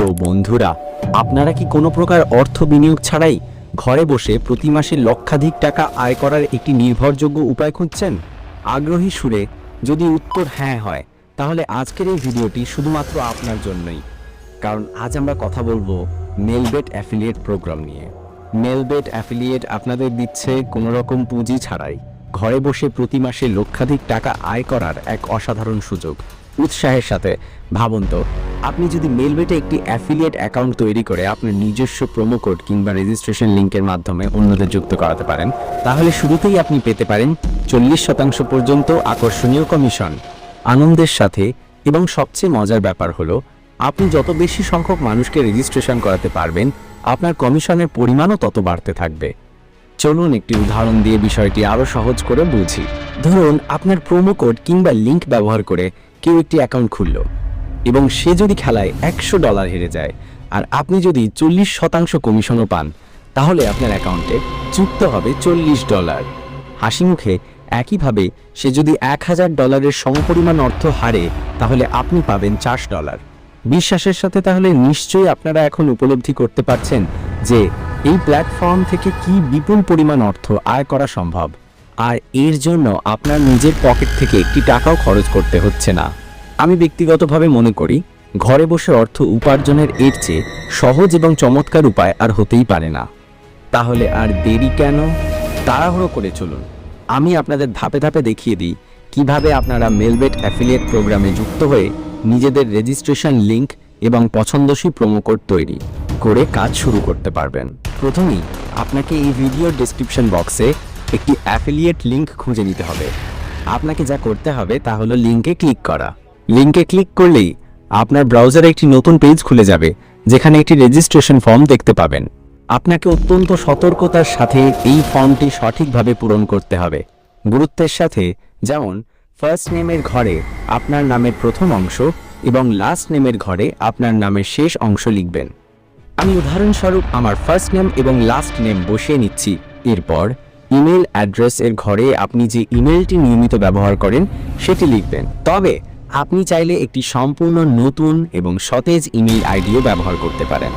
তো বন্ধুরা, আপনারা কি কোনো প্রকার অর্থ বিনিয়োগ ছাড়াই ঘরে বসে প্রতি মাসে লক্ষাধিক টাকা আয় করার একটি নির্ভরযোগ্য উপায় খুঁজছেন? আগ্রহী সুরে যদি উত্তর হ্যাঁ হয়, তাহলে আজকের এই ভিডিওটি শুধুমাত্র আপনার জন্যই। কারণ আজ আমরা কথা বলবো মেলবেট অ্যাফিলিয়েট প্রোগ্রাম নিয়ে। মেলবেট অ্যাফিলিয়েট আপনাদের দিচ্ছে কোনো রকম পুঁজি ছাড়াই ঘরে বসে প্রতি মাসে লক্ষাধিক টাকা আয় করার এক অসাধারণ সুযোগ। উৎসাহের সাথে ভাবুন তো, আপনি যদি মেলবেটে একটি অ্যাফিলিয়েট অ্যাকাউন্ট তৈরি করে আপনার নিজস্ব প্রোমো কোড কিংবা রেজিস্ট্রেশন লিঙ্কের মাধ্যমে অন্যদের যুক্ত করাতে পারেন, তাহলে শুরুতেই আপনি পেতে পারেন 40% পর্যন্ত আকর্ষণীয় কমিশন। আনন্দের সাথে এবং সবচেয়ে মজার ব্যাপার হলো, আপনি যত বেশি সংখ্যক মানুষকে রেজিস্ট্রেশন করাতে পারবেন, আপনার কমিশনের পরিমাণও তত বাড়তে থাকবে। চলুন একটি উদাহরণ দিয়ে বিষয়টি আরও সহজ করে বুঝি। ধরুন আপনার প্রোমো কোড কিংবা লিঙ্ক ব্যবহার করে কেউ একটি অ্যাকাউন্ট খুলল এবং সে যদি খেলায় $100 হেরে যায় আর আপনি যদি 40% কমিশনও পান, তাহলে আপনার অ্যাকাউন্টে যুক্ত হবে $40। হাসি মুখে একইভাবে সে যদি $1000 সমপরিমাণ অর্থ হারে, তাহলে আপনি পাবেন $4। বিশ্বাসের সাথে তাহলে নিশ্চয়ই আপনারা এখন উপলব্ধি করতে পারছেন যে এই প্ল্যাটফর্ম থেকে কি বিপুল পরিমাণ অর্থ আয় করা সম্ভব, আর এর জন্য আপনার নিজের পকেট থেকে একটি টাকাও খরচ করতে হচ্ছে না। আমি ব্যক্তিগতভাবে মনে করি, ঘরে বসে অর্থ উপার্জনের এর চেয়ে সহজ এবং চমৎকার উপায় আর হতেই পারে না। তাহলে আর দেরি কেন? তাড়াহুড়ো করে চলুন, আমি আপনাদের ধাপে ধাপে দেখিয়ে দিই কিভাবে আপনারা মেলবেট অ্যাফিলিয়েট প্রোগ্রামে যুক্ত হয়ে নিজেদের রেজিস্ট্রেশন লিঙ্ক এবং পছন্দসই প্রোমো কোড তৈরি করে কাজ শুরু করতে পারবেন। প্রথমেই আপনাকে এই ভিডিওর ডেসক্রিপশন বক্সে একটি অ্যাফিলিয়েট লিঙ্ক খুঁজে নিতে হবে। আপনাকে যা করতে হবে তা হলো লিঙ্কে ক্লিক করা। লিঙ্কে ক্লিক করলেই আপনার ব্রাউজারে একটি নতুন পেজ খুলে যাবে, যেখানে একটি রেজিস্ট্রেশন ফর্ম দেখতে পাবেন। আপনাকে অত্যন্ত সতর্কতার সাথে এই ফর্মটি সঠিকভাবে পূরণ করতে হবে। গুরুত্বের সাথে, যেমন ফার্স্ট নেমের ঘরে আপনার নামের প্রথম অংশ এবং লাস্ট নেমের ঘরে আপনার নামের শেষ অংশ লিখবেন। আমি উদাহরণস্বরূপ আমার ফার্স্ট নেম এবং লাস্ট নেম বসিয়ে নিচ্ছি। এরপর ইমেল অ্যাড্রেস এর ঘরে আপনি যে ইমেলটি নিয়মিত ব্যবহার করেন সেটি লিখবেন। তবে আপনি চাইলে একটি সম্পূর্ণ নতুন এবং সতেজ ইমেল আইডিও ব্যবহার করতে পারেন,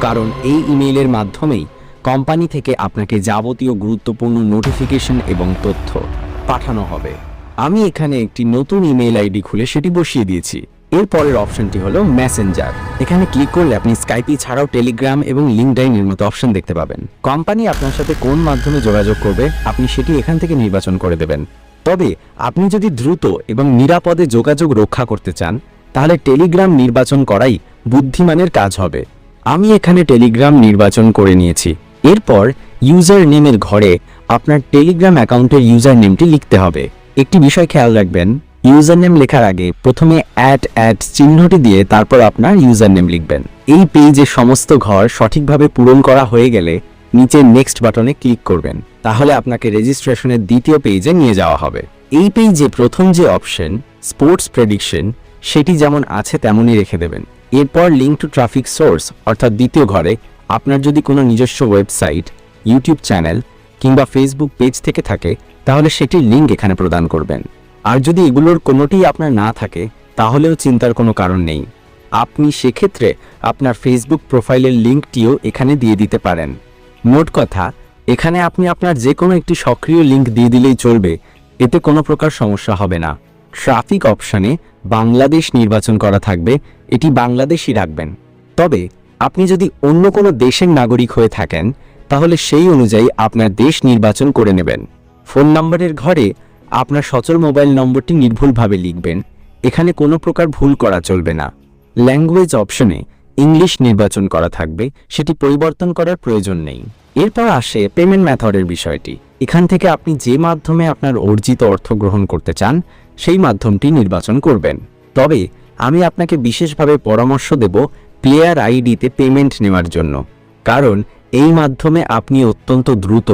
কারণ এই ইমেইলের মাধ্যমেই কোম্পানি থেকে আপনাকে যাবতীয় গুরুত্বপূর্ণ নোটিফিকেশন এবং তথ্য পাঠানো হবে। আমি এখানে একটি নতুন ইমেল আইডি খুলে সেটি বসিয়ে দিয়েছি। এরপরের অপশনটি হলো মেসেঞ্জার। এখানে ক্লিক করলে আপনি স্কাইপি ছাড়াও টেলিগ্রাম এবং লিঙ্কডইনের মতো অপশন দেখতে পাবেন। কোম্পানি আপনার সাথে কোন মাধ্যমে যোগাযোগ করবে আপনি সেটি এখান থেকে নির্বাচন করে দেবেন। তবে আপনি যদি দ্রুত এবং নিরাপদে যোগাযোগ রক্ষা করতে চান, তাহলে টেলিগ্রাম নির্বাচন করাই বুদ্ধিমানের কাজ হবে। আমি এখানে টেলিগ্রাম নির্বাচন করে নিয়েছি। এরপর ইউজার নেমের ঘরে আপনার টেলিগ্রাম অ্যাকাউন্টের ইউজার নেমটি লিখতে হবে। একটি বিষয় খেয়াল রাখবেন, ইউজার নেম লেখার আগে প্রথমে @ চিহ্নটি দিয়ে তারপর আপনার ইউজার নেম লিখবেন। এই পেজে সমস্ত ঘর সঠিকভাবে পূরণ করা হয়ে গেলে নিচে নেক্সট বাটনে ক্লিক করবেন, তাহলে আপনাকে রেজিস্ট্রেশনের দ্বিতীয় পেজে নিয়ে যাওয়া হবে। এই পেজে প্রথম যে অপশন স্পোর্টস প্রেডিকশন, সেটি যেমন আছে তেমনই রেখে দেবেন। এরপর লিঙ্ক টু ট্রাফিক সোর্স অর্থাৎ দ্বিতীয় ঘরে আপনার যদি কোনো নিজস্ব ওয়েবসাইট, ইউটিউব চ্যানেল কিংবা ফেসবুক পেজ থেকে থাকে, তাহলে সেটির লিঙ্ক এখানে প্রদান করবেন। আর যদি এগুলোর কোনোটিই আপনার না থাকে, তাহলেও চিন্তার কোনো কারণ নেই। আপনি সেক্ষেত্রে আপনার ফেসবুক প্রোফাইলের লিঙ্কটিও এখানে দিয়ে দিতে পারেন। মোট কথা, এখানে আপনি আপনার যে কোনো একটি সক্রিয় লিঙ্ক দিয়ে দিলেই চলবে, এতে কোনো প্রকার সমস্যা হবে না। ট্রাফিক অপশানে বাংলাদেশ নির্বাচন করা থাকবে, এটি বাংলাদেশই রাখবেন। তবে আপনি যদি অন্য কোনো দেশের নাগরিক হয়ে থাকেন, তাহলে সেই অনুযায়ী আপনার দেশ নির্বাচন করে নেবেন। ফোন নম্বরের ঘরে আপনার সচল মোবাইল নম্বরটি নির্ভুলভাবে লিখবেন, এখানে কোনো প্রকার ভুল করা চলবে না। ল্যাঙ্গুয়েজ অপশনে ইংলিশ নির্বাচন করা থাকবে, সেটি পরিবর্তন করার প্রয়োজন নেই। এরপর আসে পেমেন্ট মেথডের বিষয়টি। এখান থেকে আপনি যে মাধ্যমে আপনার অর্জিত অর্থ গ্রহণ করতে চান সেই মাধ্যমটি নির্বাচন করবেন। তবে আমি আপনাকে বিশেষভাবে পরামর্শ দেব প্লেয়ার আইডিতে পেমেন্ট নেওয়ার জন্য, কারণ এই মাধ্যমে আপনি অত্যন্ত দ্রুত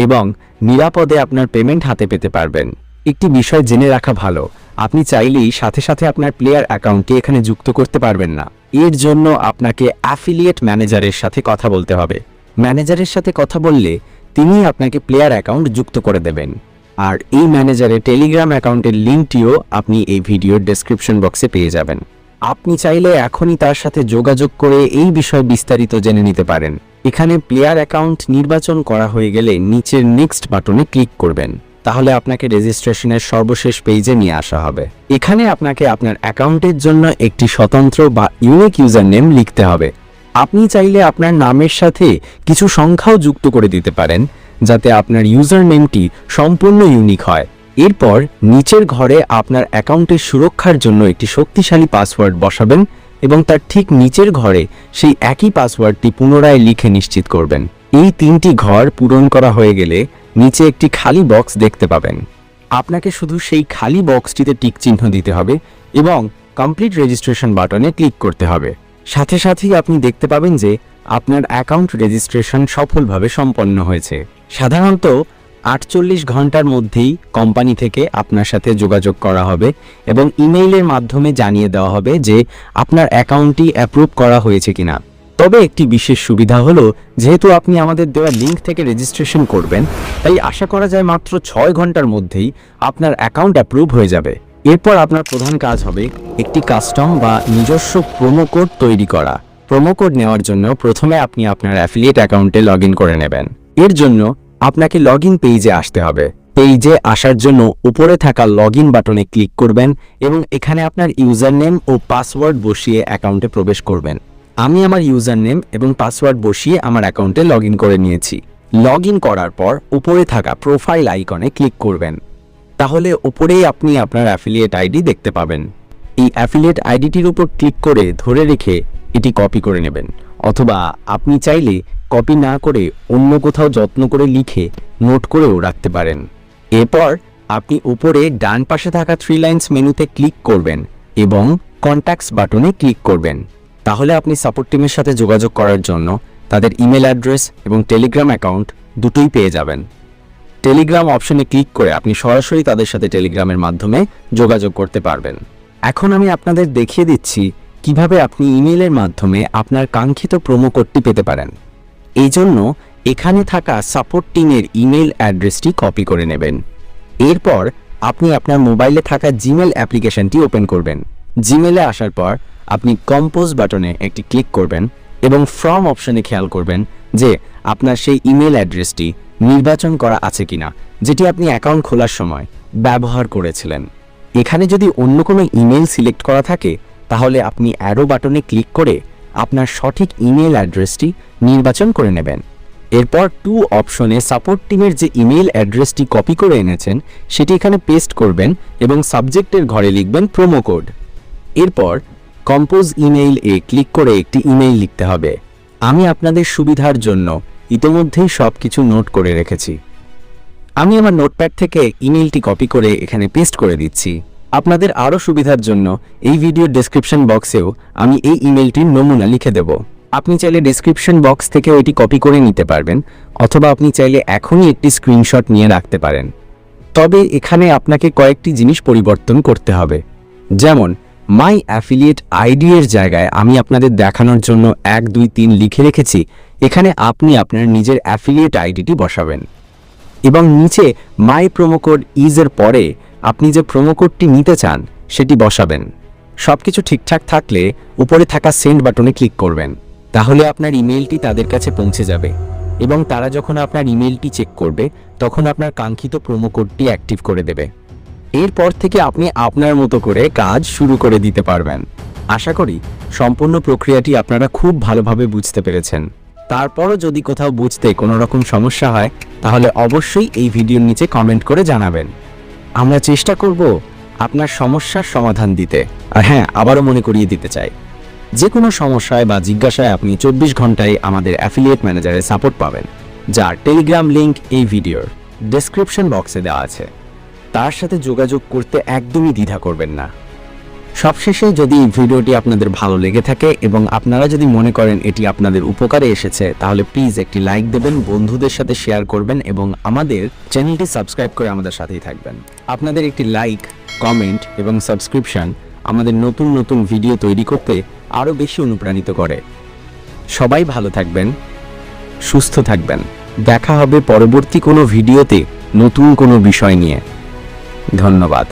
এবং নিরাপদে আপনার পেমেন্ট হাতে পেতে পারবেন। একটি বিষয় জেনে রাখা ভালো, আপনি চাইলেই সাথে সাথে আপনার প্লেয়ার অ্যাকাউন্টটি এখানে যুক্ত করতে পারবেন না। এর জন্য আপনাকে অ্যাফিলিয়েট ম্যানেজারের সাথে কথা বলতে হবে। ম্যানেজারের সাথে কথা বললে তিনি আপনাকে প্লেয়ার অ্যাকাউন্ট যুক্ত করে দেবেন। আর এই ম্যানেজারের টেলিগ্রাম অ্যাকাউন্টের লিঙ্কটিও আপনি এই ভিডিওর ডেসক্রিপশন বক্সে পেয়ে যাবেন। আপনি চাইলে এখনই তার সাথে যোগাযোগ করে এই বিষয়ে বিস্তারিত জেনে নিতে পারেন। এখানে প্লেয়ার অ্যাকাউন্ট নির্বাচন করা হয়ে গেলে নিচের নেক্সট বাটনে ক্লিক করবেন। তাহলে আপনাকে রেজিস্ট্রেশনের সর্বশেষ পেজে নিয়ে আসা হবে। এখানে আপনাকে আপনার অ্যাকাউন্টের জন্য একটি স্বতন্ত্র বা ইউনিক ইউজার নেম লিখতে হবে। আপনি চাইলে আপনার নামের সাথে কিছু সংখ্যাও যুক্ত করে দিতে পারেন, যাতে আপনার ইউজার নেমটি সম্পূর্ণ ইউনিক হয়। এরপর নিচের ঘরে আপনার অ্যাকাউন্টের সুরক্ষার জন্য একটি শক্তিশালী পাসওয়ার্ড বসাবেন এবং তার ঠিক নিচের ঘরে সেই একই পাসওয়ার্ডটি পুনরায় লিখে নিশ্চিত করবেন। এই 3টি ঘর পূরণ করা হয়ে গেলে নিচে একটি খালি বক্স দেখতে পাবেন। আপনাকে শুধু সেই খালি বক্সটিতে টিক চিহ্ন দিতে হবে এবং কমপ্লিট রেজিস্ট্রেশন বাটনে ক্লিক করতে হবে। সাথে সাথেই আপনি দেখতে পাবেন যে আপনার অ্যাকাউন্ট রেজিস্ট্রেশন সফলভাবে সম্পন্ন হয়েছে। সাধারণত 48 ঘন্টার মধ্যেই কোম্পানি থেকে আপনার সাথে যোগাযোগ করা হবে এবং ইমেইলের মাধ্যমে জানিয়ে দেওয়া হবে যে আপনার অ্যাকাউন্টটি অ্যাপ্রুভ করা হয়েছে কিনা। তবে একটি বিশেষ সুবিধা হলো, যেহেতু আপনি আমাদের দেওয়া লিঙ্ক থেকে রেজিস্ট্রেশন করবেন, তাই আশা করা যায় মাত্র 6 ঘন্টার মধ্যেই আপনার অ্যাকাউন্ট অ্যাপ্রুভ হয়ে যাবে। এরপর আপনার প্রধান কাজ হবে একটি কাস্টম বা নিজস্ব প্রোমো কোড তৈরি করা। প্রোমো কোড নেওয়ার জন্য প্রথমে আপনি আপনার অ্যাফিলিয়েট অ্যাকাউন্টে লগ ইন করে নেবেন। এর জন্য আপনাকে লগ ইন পেজে আসতে হবে। পেজে আসার জন্য উপরে থাকা লগ ইন বাটনে ক্লিক করবেন এবং এখানে আপনার ইউজার নেম ও পাসওয়ার্ড বসিয়ে অ্যাকাউন্টে প্রবেশ করবেন। আমি আমার ইউজার নেম এবং পাসওয়ার্ড বসিয়ে আমার অ্যাকাউন্টে লগ ইন করে নিয়েছি। লগ ইন করার পর উপরে থাকা প্রোফাইল আইকনে ক্লিক করবেন। তাহলে উপরেই আপনি আপনার অ্যাফিলিয়েট আইডি দেখতে পাবেন। এই অ্যাফিলিয়েট আইডিটির উপর ক্লিক করে ধরে রেখে এটি কপি করে নেবেন, অথবা আপনি চাইলে কপি না করে অন্য কোথাও যত্ন করে লিখে নোট করেও রাখতে পারেন। এরপর আপনি উপরে ডান পাশে থাকা 3 লাইনস মেনুতে ক্লিক করবেন এবং কন্ট্যাক্টস বাটনে ক্লিক করবেন। তাহলে আপনি সাপোর্ট টিমের সাথে যোগাযোগ করার জন্য তাদের ইমেল অ্যাড্রেস এবং টেলিগ্রাম অ্যাকাউন্ট দুটোই পেয়ে যাবেন। টেলিগ্রাম অপশনে ক্লিক করে আপনি সরাসরি তাদের সাথে টেলিগ্রামের মাধ্যমে যোগাযোগ করতে পারবেন। এখন আমি আপনাদের দেখিয়ে দিচ্ছি কিভাবে আপনি ইমেইলের মাধ্যমে আপনার কাঙ্ক্ষিত প্রোমো কোডটি পেতে পারেন। এই জন্য এখানে থাকা সাপোর্ট টিমের ইমেল অ্যাড্রেসটি কপি করে নেবেন। এরপর আপনি আপনার মোবাইলে থাকা জিমেল অ্যাপ্লিকেশনটি ওপেন করবেন। জিমেলে আসার পর আপনি কম্পোজ বাটনে একটি ক্লিক করবেন এবং ফ্রম অপশনে খেয়াল করবেন যে আপনার সেই ইমেল অ্যাড্রেসটি নির্বাচন করা আছে কিনা, যেটি আপনি অ্যাকাউন্ট খোলার সময় ব্যবহার করেছিলেন। এখানে যদি অন্য কোনো ইমেল সিলেক্ট করা থাকে, তাহলে আপনি অ্যারো বাটনে ক্লিক করে আপনার সঠিক ইমেল অ্যাড্রেসটি নির্বাচন করে নেবেন। এরপর টু অপশনে সাপোর্ট টিমের যে ইমেল অ্যাড্রেসটি কপি করে এনেছেন সেটি এখানে পেস্ট করবেন এবং সাবজেক্টের ঘরে লিখবেন প্রোমো কোড। এরপর কম্পোজ ইমেইল এ ক্লিক করে একটি ইমেইল লিখতে হবে। আমি আপনাদের সুবিধার জন্য ইতোমধ্যেই সবকিছু নোট করে রেখেছি। আমি আমার নোটপ্যাড থেকে ইমেইলটি কপি করে এখানে পেস্ট করে দিচ্ছি। আপনাদের আরও সুবিধার জন্য এই ভিডিওর ডেসক্রিপশন বক্সেও আমি এই ইমেইলটির নমুনা লিখে দেব। আপনি চাইলে ডেসক্রিপশন বক্স থেকে ওইটি কপি করে নিতে পারবেন, অথবা আপনি চাইলে এখনই একটি স্ক্রিনশট নিয়ে রাখতে পারেন। তবে এখানে আপনাকে কয়েকটি জিনিস পরিবর্তন করতে হবে। যেমন মাই অ্যাফিলিয়েট আইডি এর জায়গায় আমি আপনাদের দেখানোর জন্য 1 2 3 লিখে রেখেছি। এখানে আপনি আপনার নিজের অ্যাফিলিয়েট আইডিটি বসাবেন এবং নিচে মাই প্রোমো কোড ইজ এর পরে আপনি যে প্রোমো কোডটি নিতে চান সেটি বসাবেন। সবকিছু ঠিকঠাক থাকলে উপরে থাকা সেন্ড বাটনে ক্লিক করবেন। তাহলে আপনার ইমেইলটি তাদের কাছে পৌঁছে যাবে এবং তারা যখন আপনার ইমেইলটি চেক করবে তখন আপনার কাঙ্ক্ষিত প্রোমো কোডটি অ্যাক্টিভ করে দেবে। এরপর থেকে আপনি আপনার মতো করে কাজ শুরু করে দিতে পারবেন। আশা করি সম্পূর্ণ প্রক্রিয়াটি আপনারা খুব ভালোভাবে বুঝতে পেরেছেন। তারপরও যদি কোথাও বুঝতে কোনো রকম সমস্যা হয়, তাহলে অবশ্যই এই ভিডিওর নিচে কমেন্ট করে জানাবেন। আমরা চেষ্টা করব আপনার সমস্যার সমাধান দিতে। আর হ্যাঁ, আবারও মনে করিয়ে দিতে চাই, যে কোনো সমস্যায় বা জিজ্ঞাসায় আপনি 24 ঘন্টায় আমাদের অ্যাফিলিয়েট ম্যানেজারের সাপোর্ট পাবেন, যার টেলিগ্রাম লিঙ্ক এই ভিডিওর ডেসক্রিপশন বক্সে দেওয়া আছে। তার সাথে যোগাযোগ করতে একদমই দ্বিধা করবেন না। সবশেষে, যদি এই ভিডিওটি আপনাদের ভালো লেগে থাকে এবং আপনারা যদি মনে করেন এটি আপনাদের উপকারে এসেছে, তাহলে প্লিজ একটি লাইক দেবেন, বন্ধুদের সাথে শেয়ার করবেন এবং আমাদের চ্যানেলটি সাবস্ক্রাইব করে আমাদের সাথেই থাকবেন। আপনাদের একটি লাইক, কমেন্ট এবং সাবস্ক্রিপশন আমাদের নতুন নতুন ভিডিও তৈরি করতে আরও বেশি অনুপ্রাণিত করে। সবাই ভালো থাকবেন, সুস্থ থাকবেন। দেখা হবে পরবর্তী কোনো ভিডিওতে নতুন কোনো বিষয় নিয়ে। ধন্যবাদ।